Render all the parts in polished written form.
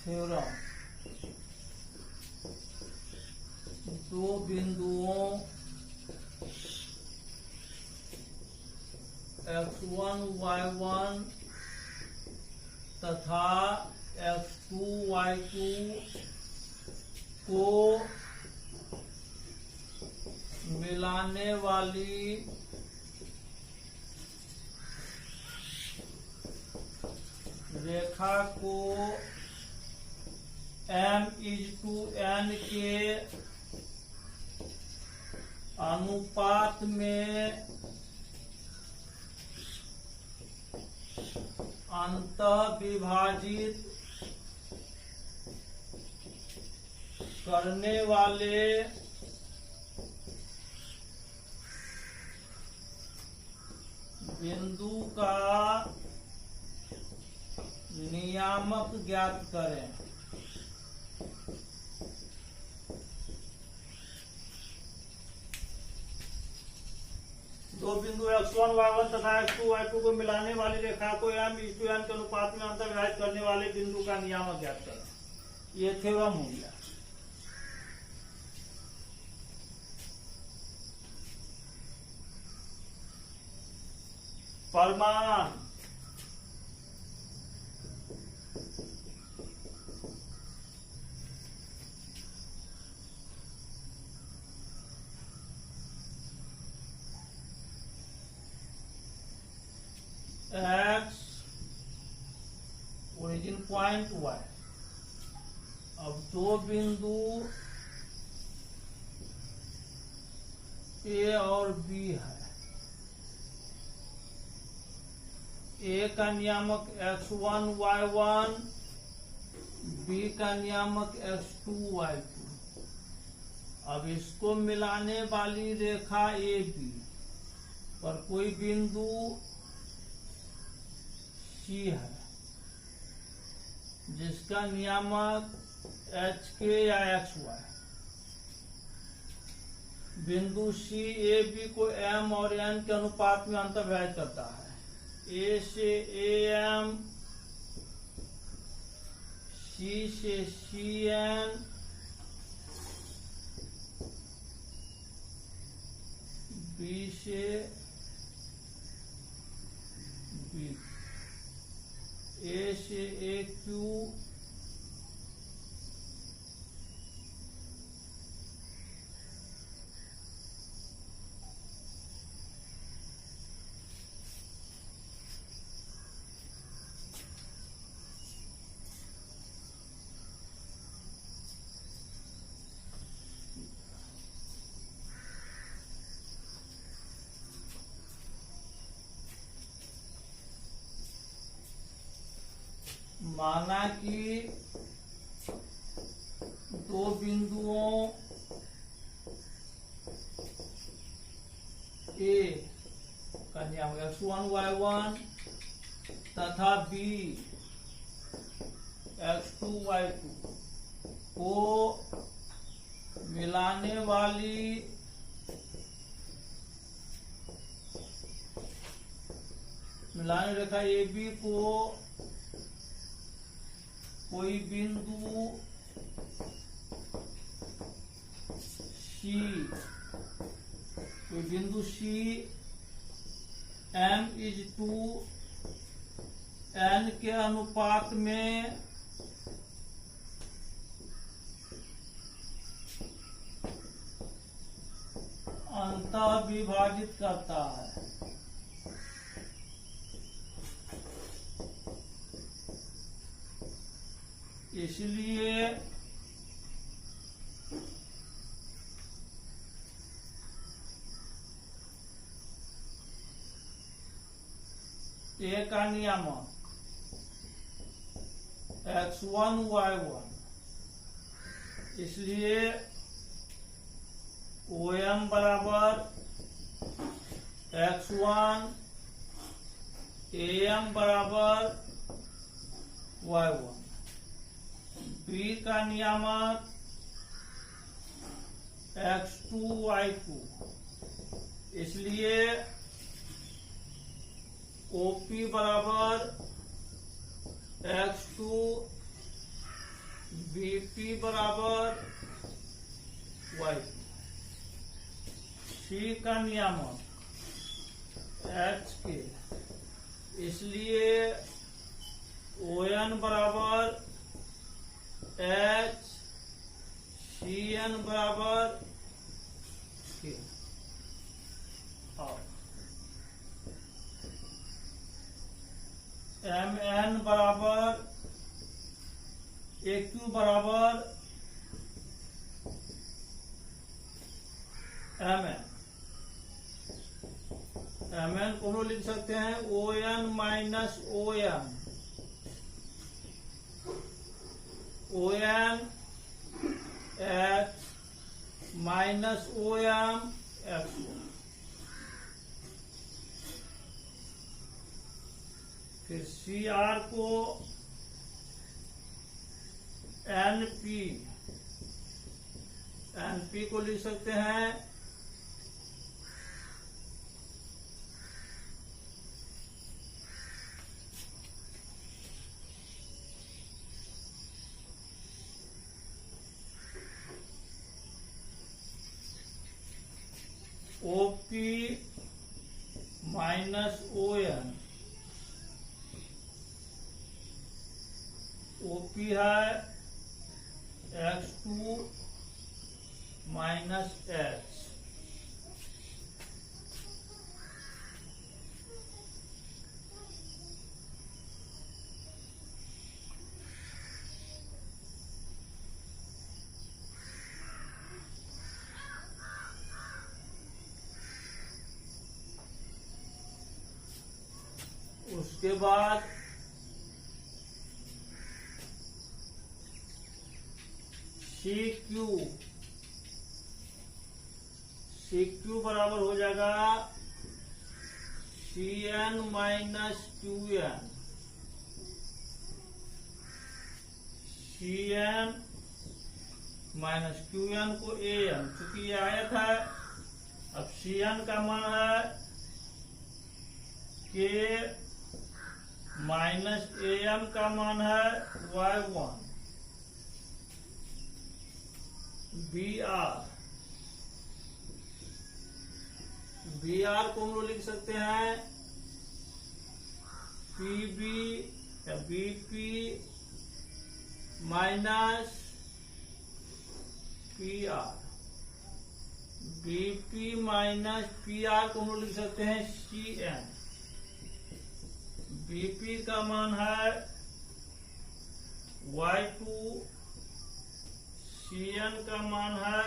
Theorem दो बिंदुओं x1 y1 तथा x2 y2 को मिलाने वाली रेखा को m:n के अनुपात में अंतः विभाजित करने वाले बिंदु का नियामक ज्ञात करें। दो बिंदु x1 y1 तथा x2 y2 को मिलाने वाली रेखा को m:n के अनुपात में अंतर विभाजित करने वाले बिंदु का नियामक ज्ञात करें। ये थ्योरम हो गया। प्रमाण x ओरिजिन पॉइंट y। अब दो बिंदु A और B है। A का नियामक x1 y1, B का नियामक x2 y2। अब इसको मिलाने वाली रेखा AB पर कोई बिंदु C है जिसका नियामक HK या XY। बिंदु C AB को M और N के अनुपात में अंतर विभाजित करता है। A से AM, C से CN, B से B, A से AQ, माना कि दो बिंदुओं A का नियामक x1 y1 तथा B x2 y2 को मिलाने वाली रेखा AB को कोई बिंदु C m:n के अनुपात में अंतः विभाजित करता है। इसलिए A का नियामक x1 y1, इसलिए OM बराबर x1, AM बराबर y1। B का नियामक x2 y2, इसलिए OP बराबर x2 बीपी बराबर वाई, सी का नियामक एच के, इसलिए ON बराबर एच, CN बराबर के। और MN बराबर AQ बराबर MN। MN को हम लिख सकते हैं ON minus OM, ON H minus OM X। फिर CR को NP को लिख सकते हैं OP माइनस ON। OP है X2 माइनस H। उसके बाद CQ बराबर हो जाएगा CN minus QN, CN minus QN को AN, क्योंकि ये आयत है। अब CN का मान है K माइनस AM का मान है Y1। BR को हम लोग लिख सकते हैं PB या BP minus PR। BP minus PR को हम लोग लिख सकते हैं CN। BP का मान है Y2, CN का मान है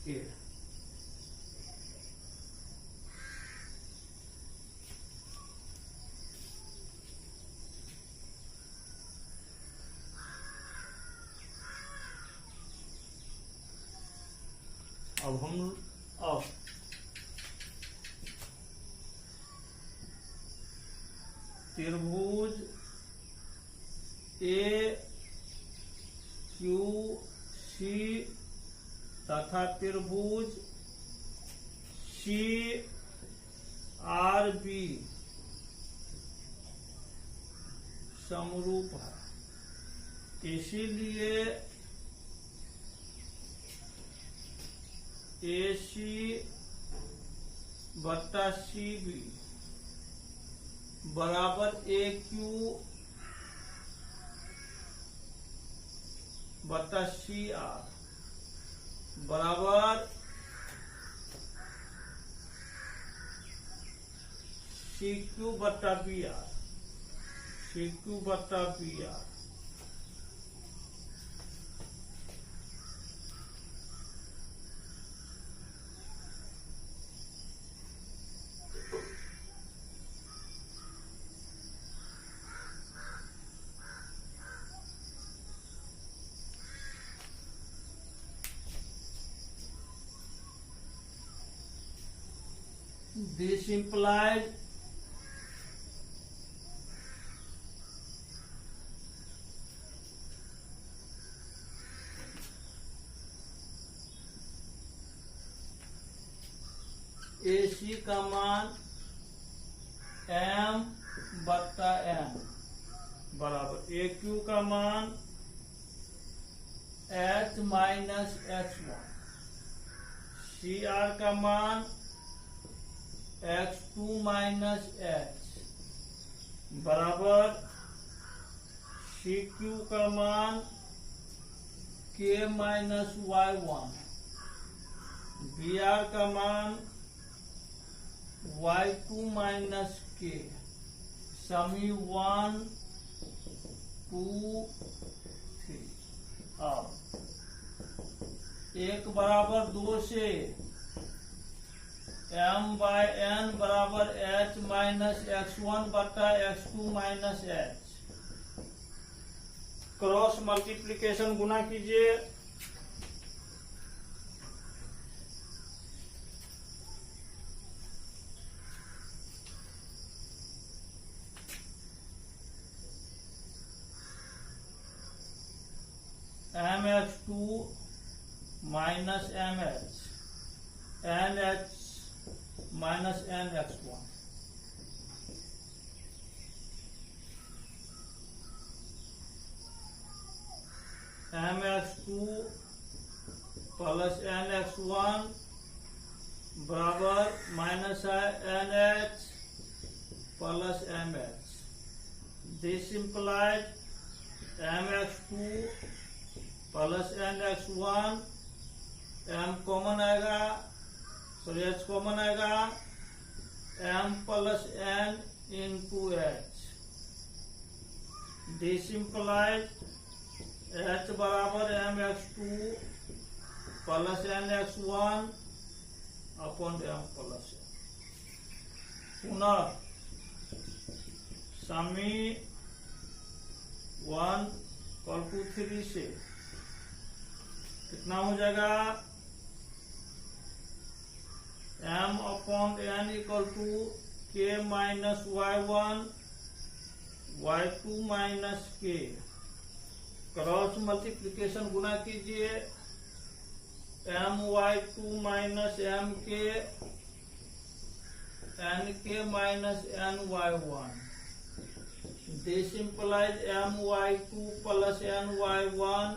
K। अब त्रिभुज AQC तथा त्रिभुज CRB समरूप है, इसीलिए AC बट्टा CB बराबर AQ बट्टा CR बराबर CQ बट्टा BR, CQ बट्टा BR। This implies AC का मान M बट्टा N बराबर ए क्यू का मान H minus x one, C R का मान एक्स टू माइनस एच बराबर सी क्यू का मान के minus Y one, B R का मान वाई टू माइनस के, समी 1 2 3। अब 1 बराबर 2 से m बाय n बराबर h माइनस एक्स वन बटा x two minus h, cross multiplication गुना कीजिए। M x two minus m h, n h minus n x one, m x two plus N x one बराबर minus है n h plus m h. This implies m x two plus N x one, m common आएगा, sorry h common आएगा, m plus n into h. This implies H बराबर M x two plus N x one upon M plus N. पुनः समी 1 = 3 से कितना हो जाएगा, m upon n equal to k minus Y one y two minus k, cross multiplication गुना कीजिए, m y two minus m k, n k minus n Y one. This implies m y two plus n Y one,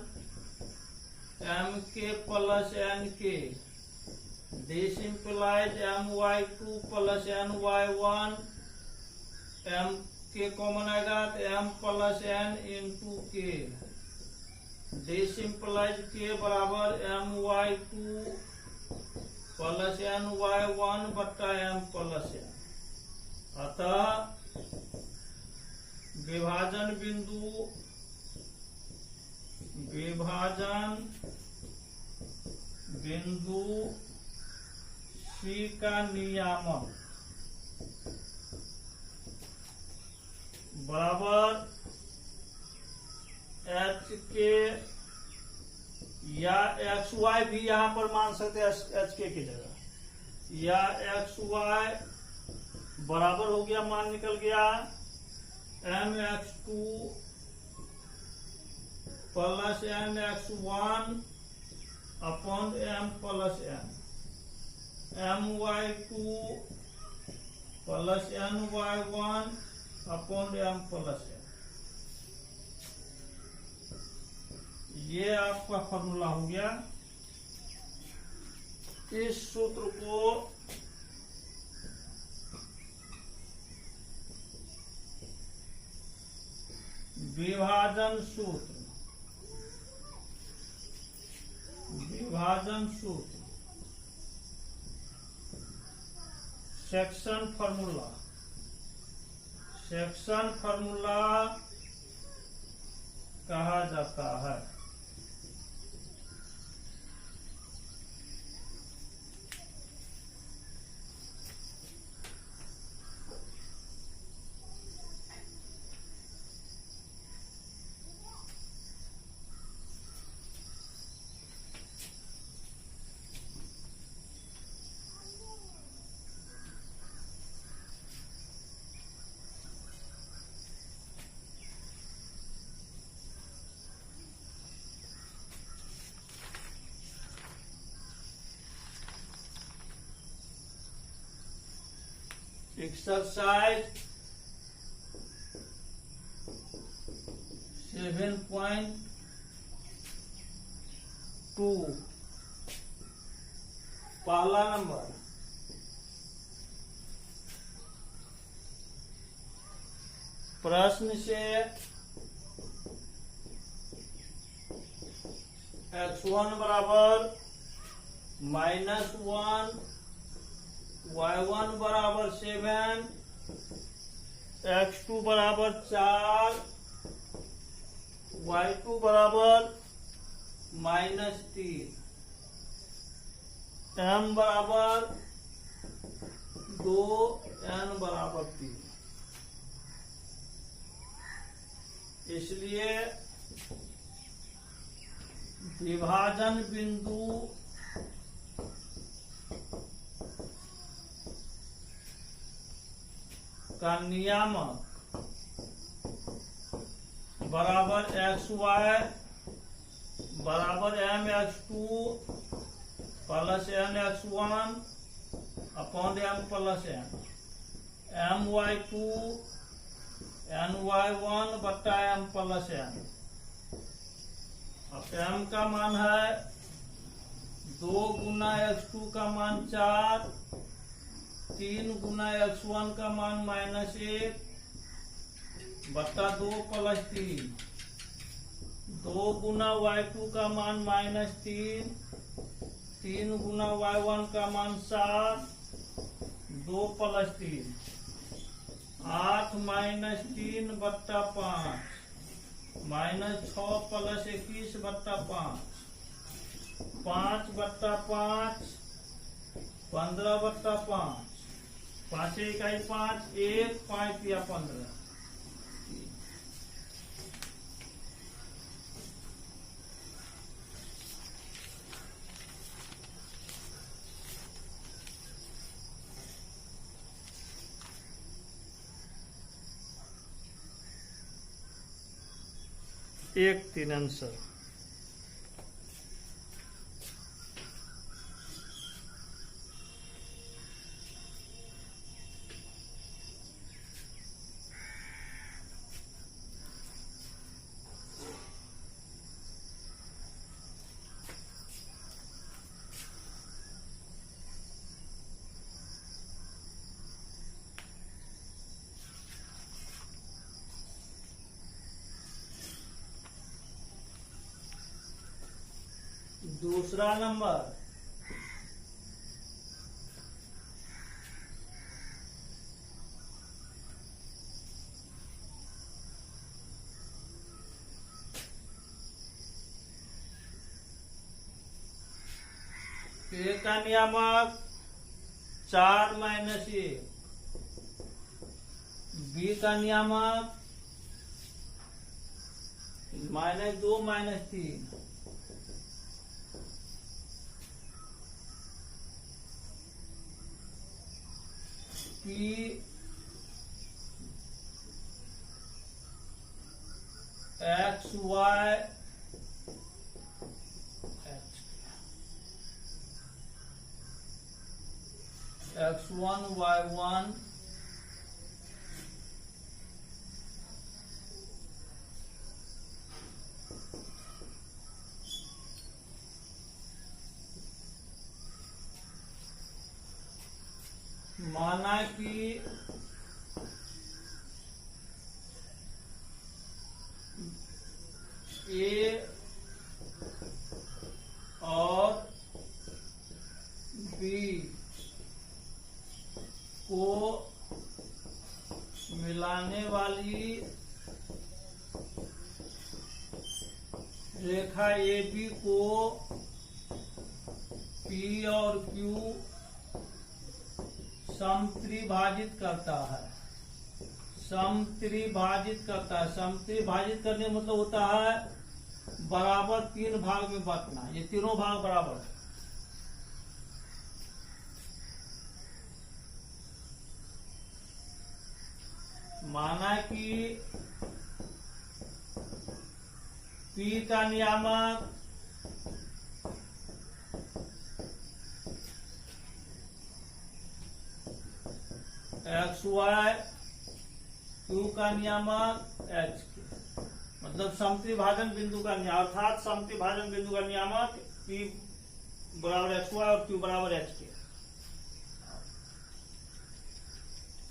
m k plus n k. This implies m y two plus n Y one, m k common आएगा तो m plus n into k. This implies k बराबर m y two plus n Y one बट्टा m plus n। अतः विभाजन बिंदु C का नियामक बराबर h के, या एक्स वाई भी यहां पर मान सकते हैं एच के की जगह, या एक्स वाई बराबर हो गया, मान निकल गया M x two plus N x one upon M plus N, M Y two plus N Y one upon M plus N. ये आपका फॉर्मूला हो गया। इस सूत्र को विभाजन सूत्र सेक्शन फॉर्मूला कहा जाता है। एक्सरसाइज 7.2 पहला नंबर। प्रश्न से x1 बराबर -1, y1 बराबर 7, x2 बराबर 4, y2 बराबर -3, m बराबर 2, n बराबर 3। इसलिए विभाजन बिंदु का नियामक बराबर XY बराबर MX2 plus NX1 upon M plus N, MY2 NY1 बट्टा M प्लस N। अब M का मान है 2 गुना x2 का मान 4, 3 गुना x1 का मान -1 बट्टा 2 प्लस 3, 2 गुना y2 का मान -3, 3 गुना y1 का मान 7, 2 प्लस 3, 8 -3 बट्टा 5, -6 प्लस 21 बट्टा 5, 5 बट्टा 5, 15 बट्टा 5, 5 इकाई 5, 1 5 या 15। एक 3 आंसर। दूसरा नंबर। ए का नियामक 4 - 1, बी का नियामक -2 -3, एक्स वाई x1 y1 माना कि ए और बी को मिलाने वाली रेखा AB को P और Q समत्रिभाजित करता है। समत्रिभाजित करता है। समत्रिभाजित करने मतलब होता है बराबर 3 भाग में बांटना। ये तीनों भाग बराबर है। माना कि P का नियामक XY, Q का नियामक H के, मतलब समत्रिभाजन बिंदु का अर्थात समत्रिभाजन बिंदु का नियामक P बराबर एक्स वाई और Q बराबर एक्स के।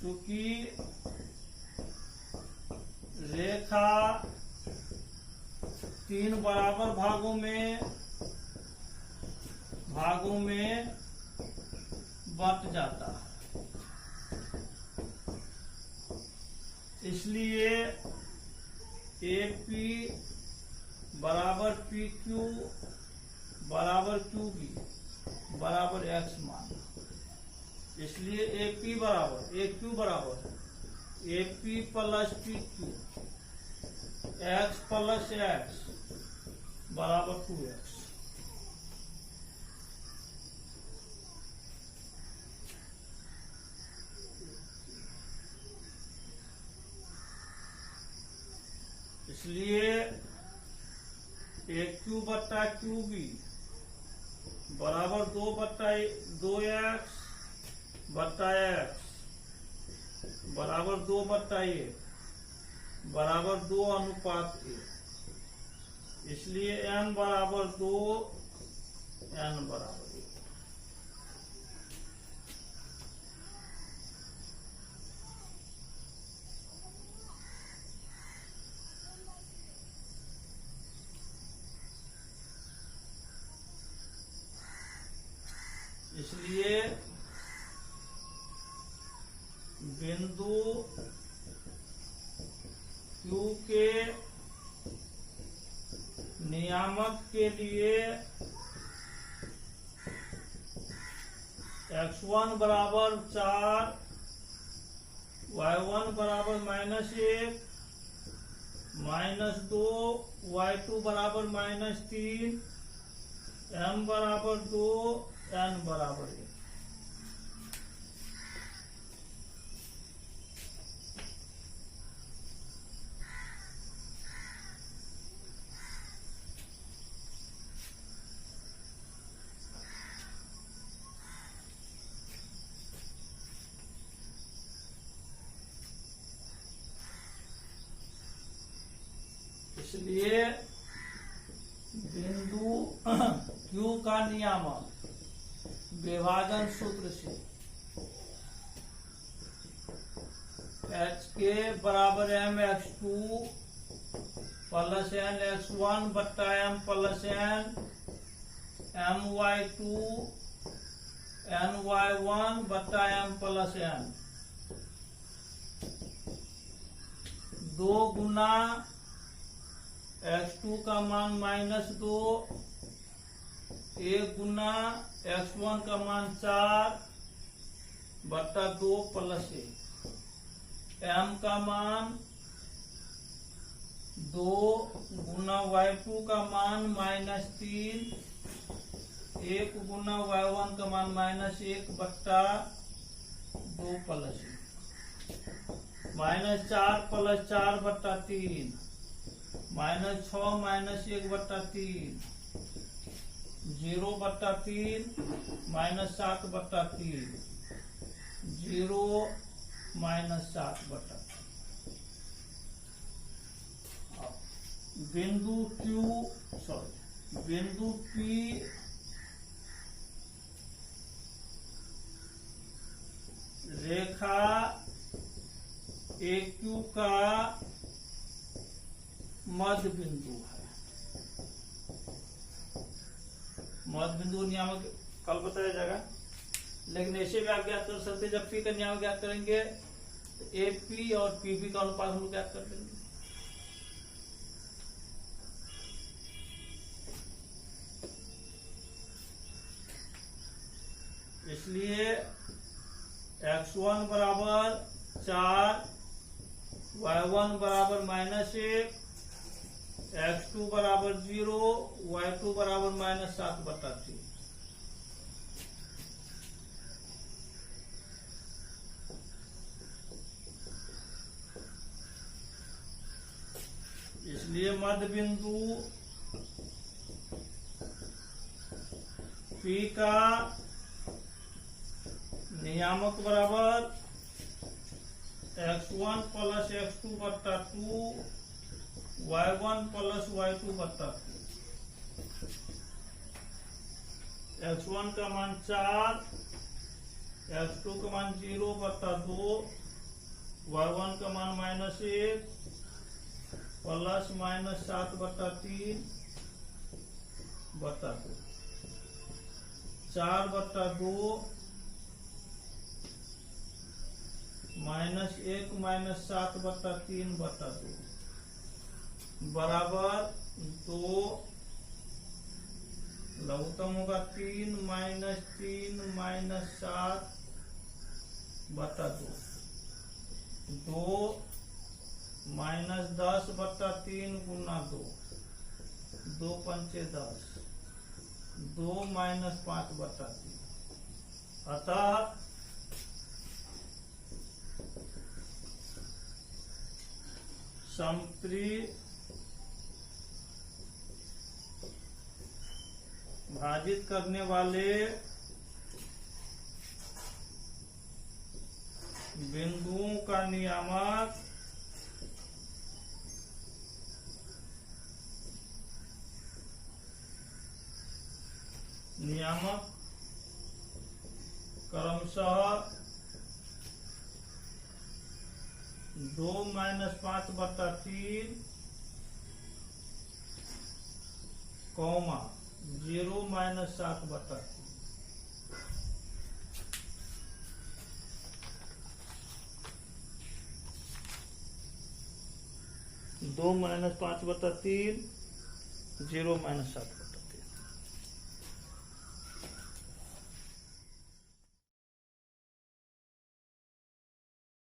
क्योंकि रेखा 3 बराबर भागों में बट जाता है, इसलिए AP बराबर PQ बराबर QB बराबर x माना। इसलिए AP बराबर AQ बराबर AP plus PQ x plus x बराबर 2x। इसलिए AQ बट्टा QB बराबर 2x बट्टा x बराबर 2/1 बराबर 2:1। इसलिए n बराबर 2 n बराबर 1। इसलिए बिंदु Q के नियामक के लिए x1 बराबर 4 y1 बराबर -1 -2 y2 बराबर -3 m बराबर 2 n बराबर 1। इसलिए बिंदु Q का नियामक विभाजन सूत्र से h के बराबर mx2 प्लस n x1 बट्टा m plus n my2 ny1 बट्टा m प्लस n 2 गुना x2 का मान -2 1 गुना x1 का मान 4 बट्टा 2 प्लस 1 m का मान 2 गुना y2 का मान -3 1 गुना y1 का मान -1 बट्टा 2 प्लस 1 -4 प्लस 4 बट्टा 3 -6 -1 बट्टा 3 0 बट्टा 3 -7 बट्टा 3 0 -7 बट्टा 3। बिंदु P रेखा AQ का मध्य बिंदु है। मध्य बिंदु नियामक कल बताया जाएगा, लेकिन ऐसे भी आप ज्ञात कर सकते हैं। जब P का नियामक ज्ञात करेंगे तो AP और PB का अनुपात हम लोग ज्ञात कर लेंगे। इसलिए x1 बराबर 4 y1 बराबर -1 x2 बराबर 0 y2 बराबर -7 बट्टा 3। इसलिए मध्य बिंदु P का नियामक बराबर x1 प्लस x2 बट्टा 2 y1 प्लस y2 बटा x1 का मान 4, x2 का मान 0 बटा 2, y1 का मान -1 प्लस -7 बटा 3 बटा 2, 4 बटा 2 -1 -7 बटा 3 बटा 2 बराबर 2, लघुत्तम होगा 3 -7 बटा 2, 2 -10 बटा 3 गुना 2, 2 पंचे 10, 2 -5 बटा 3। अतः समप्री भाजित करने वाले बिंदुओं का नियामक क्रमशः 2 -5 बटा 3, 0 -7 बटा 3। 2 -5 बटा 3, 0 -7।